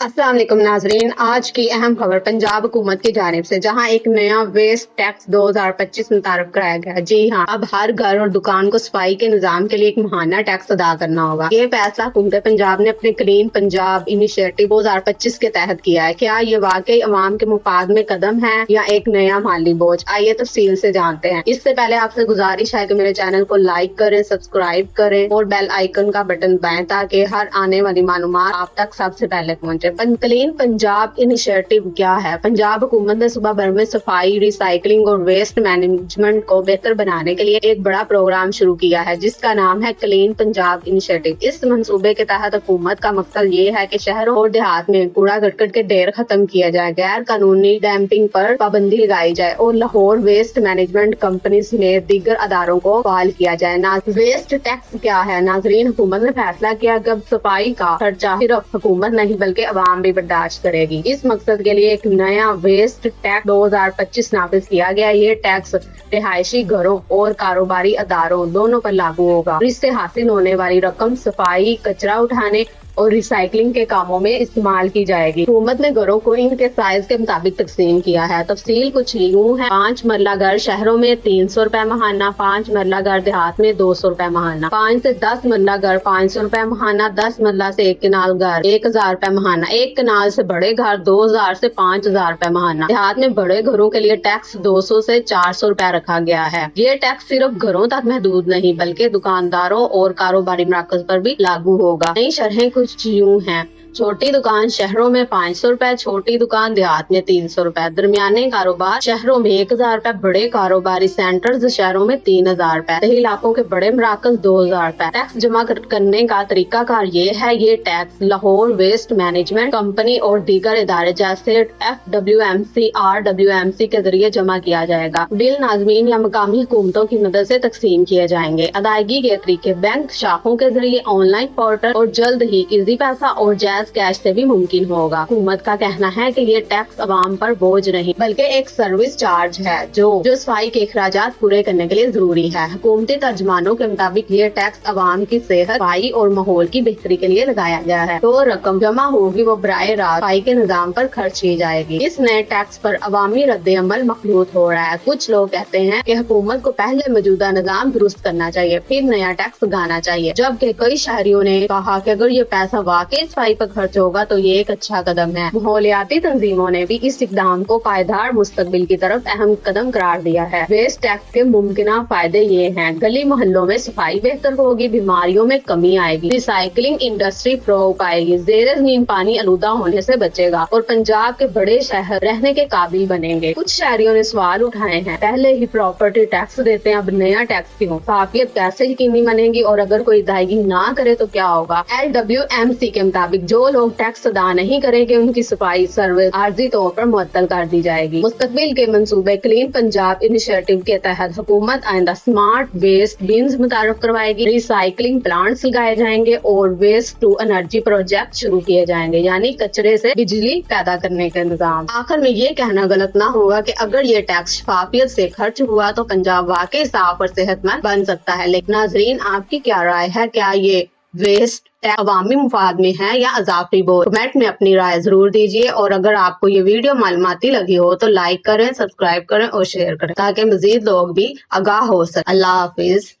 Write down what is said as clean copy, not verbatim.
अस्सलाम वालेकुम नाजरीन, आज की अहम खबर पंजाब हुकूमत की जानिब से, जहां एक नया वेस्ट टैक्स 2025 मुतारफ कराया गया। जी हाँ, अब हर घर और दुकान को सफाई के निजाम के लिए एक माहाना टैक्स अदा करना होगा। ये फैसला हुकूमत पंजाब ने अपने क्लीन पंजाब इनिशिएटिव 2025 के तहत किया है। क्या ये वाकई अवाम के मुफाद में कदम है या एक नया माली बोझ? आइए तफसील से जानते हैं। इससे पहले आपसे गुजारिश है कि मेरे चैनल को लाइक करें, सब्सक्राइब करें और बेल आइकन का बटन दबाएं ताकि हर आने वाली मालूमात आप तक सबसे पहले पहुंचे। क्लीन पंजाब इनिशिएटिव क्या है? पंजाब हुकूमत ने सूबा भर में सफाई, रिसाइकलिंग और वेस्ट मैनेजमेंट को बेहतर बनाने के लिए एक बड़ा प्रोग्राम शुरू किया है जिसका नाम है क्लीन पंजाब इनिशिएटिव। इस मंसूबे के तहत हुकूमत का मकसद ये है कि शहरों और देहात में कूड़ा करकट के ढेर खत्म किया जाए, गैर कानूनी डैम्पिंग पर पाबंदी लगाई जाए और लाहौर वेस्ट मैनेजमेंट कंपनी समेत दीगर अदारों को बहाल किया जाए। वेस्ट टैक्स क्या है? नाजरीन, हुकूमत ने फैसला किया कि अब सफाई का खर्चा सिर्फ हुकूमत नहीं बल्कि अवाम भी बर्दाश्त करेगी। इस मकसद के लिए एक नया वेस्ट टैक्स 2025 नाफिज किया गया। ये टैक्स रिहायशी घरों और कारोबारी अदारों दोनों पर लागू होगा। इससे हासिल होने वाली रकम सफाई, कचरा उठाने और रिसाइकलिंग के कामों में इस्तेमाल की जाएगी। हुकूमत ने घरों को इनके साइज के मुताबिक तकसीम किया है। तफसील कुछ यूं है: 5 मरला घर शहरों में 300 रुपए महाना, 5 मरला घर देहात में 200 रुपए महाना, 5 से 10 मरला घर 500 रुपए महाना, 10 मरला से 1 कनाल घर 1000 रुपए महाना, 1 कनाल से बड़े घर 2000 से 5000 रुपए महाना। देहात में बड़े घरों के लिए टैक्स 200 से 400 रुपए रखा गया है। ये टैक्स सिर्फ घरों तक महदूद नहीं बल्कि दुकानदारों और कारोबारी मराकज पर भी लागू होगा। नई शरहें कुछ यूं हैं: छोटी दुकान शहरों में 500 रुपए, छोटी दुकान देहात में 300 रुपए, दरमियाने कारोबार शहरों में 1000 रुपए, बड़े कारोबारी सेंटर्स शहरों में 3000 रुपए, दही इलाकों के बड़े मराकज 2000 रुपए। टैक्स जमा करने का तरीका कार ये है: ये tax Lahore waste management company और दीगर इदारे जैसे FWMC, RWMC के जरिए जमा किया जाएगा। बिल नाज़मीन या मकामी हुकूमतों की मदद से तकसीम किए जाएंगे। अदायगी के तरीके बैंक शाखों के जरिए, ऑनलाइन पोर्टल और जल्द ही इजी पैसा और जायज कैश से भी मुमकिन होगा। हुकूमत का कहना है कि ये टैक्स अवाम पर बोझ नहीं बल्कि एक सर्विस चार्ज है जो सफाई के अखराजात पूरे करने के लिए जरूरी है। हुकूमती तर्जमानों के मुताबिक ये टैक्स अवाम की सेहत, सफाई और माहौल की बेहतरी के लिए लगाया गया है। तो रकम जमा होगी वो बराए रास्त सफाई के निजाम पर खर्च की जाएगी। इस नए टैक्स पर अवामी रद्द अमल मखलूत हो रहा है। कुछ लोग कहते हैं कि हुकूमत को पहले मौजूदा निजाम दुरुस्त करना चाहिए फिर नया टैक्स लगाना चाहिए, जबकि कई शहरियों ने कहा कि अगर ये पैसा वाकई सफाई पर खर्च होगा तो ये एक अच्छा कदम है। माहौलियाती तंजीमों ने भी इस इक़दाम को पायदार मुस्तकबिल की तरफ अहम कदम करार दिया है। वेस्ट टैक्स के मुमकिन फायदे ये हैं: गली मोहल्लों में सफाई बेहतर होगी, बीमारियों में कमी आएगी, रिसाइकलिंग इंडस्ट्री फरोग पाएगी, ज़ेरे ज़मीन पानी आलूदा होने से बचेगा और पंजाब के बड़े शहर रहने के काबिल बनेंगे। कुछ शहरियों ने सवाल उठाए हैं: पहले ही प्रॉपर्टी टैक्स देते हैं, अब नया टैक्स क्यों? शफाफियत कैसे यकीनी बनेगी और अगर कोई अदायगी ना करे तो क्या होगा? LWMC के मुताबिक जो लोग टैक्स अदा नहीं करेंगे उनकी सफाई सर्विस आर्जी तौर पर मुअत्तल कर दी जाएगी। मुस्तकबिल के मंसूबे क्लीन पंजाब इनिशिएटिव के तहत हुकूमत आइंदा स्मार्ट वेस्ट बिन्स मुतारफ करवाएगी, रिसाइकलिंग प्लांट्स लगाए जाएंगे और वेस्ट टू एनर्जी प्रोजेक्ट शुरू किए जाएंगे, यानी कचरे से बिजली पैदा करने का निजाम। आखिर में ये कहना गलत ना होगा कि अगर ये टैक्स शफाफियत से खर्च हुआ तो पंजाब वाकई साफ और सेहतमंद बन सकता है। लेकिन नाजरीन, आपकी क्या राय है? क्या ये वेस्ट अवामी मुफाद में है या अजाफी बोझ? कमेंट में अपनी राय जरूर दीजिए और अगर आपको ये वीडियो मालूमाती लगी हो तो लाइक करें, सब्सक्राइब करें और शेयर करें ताकि मजीद लोग भी आगाह हो सकें। अल्लाह हाफिज।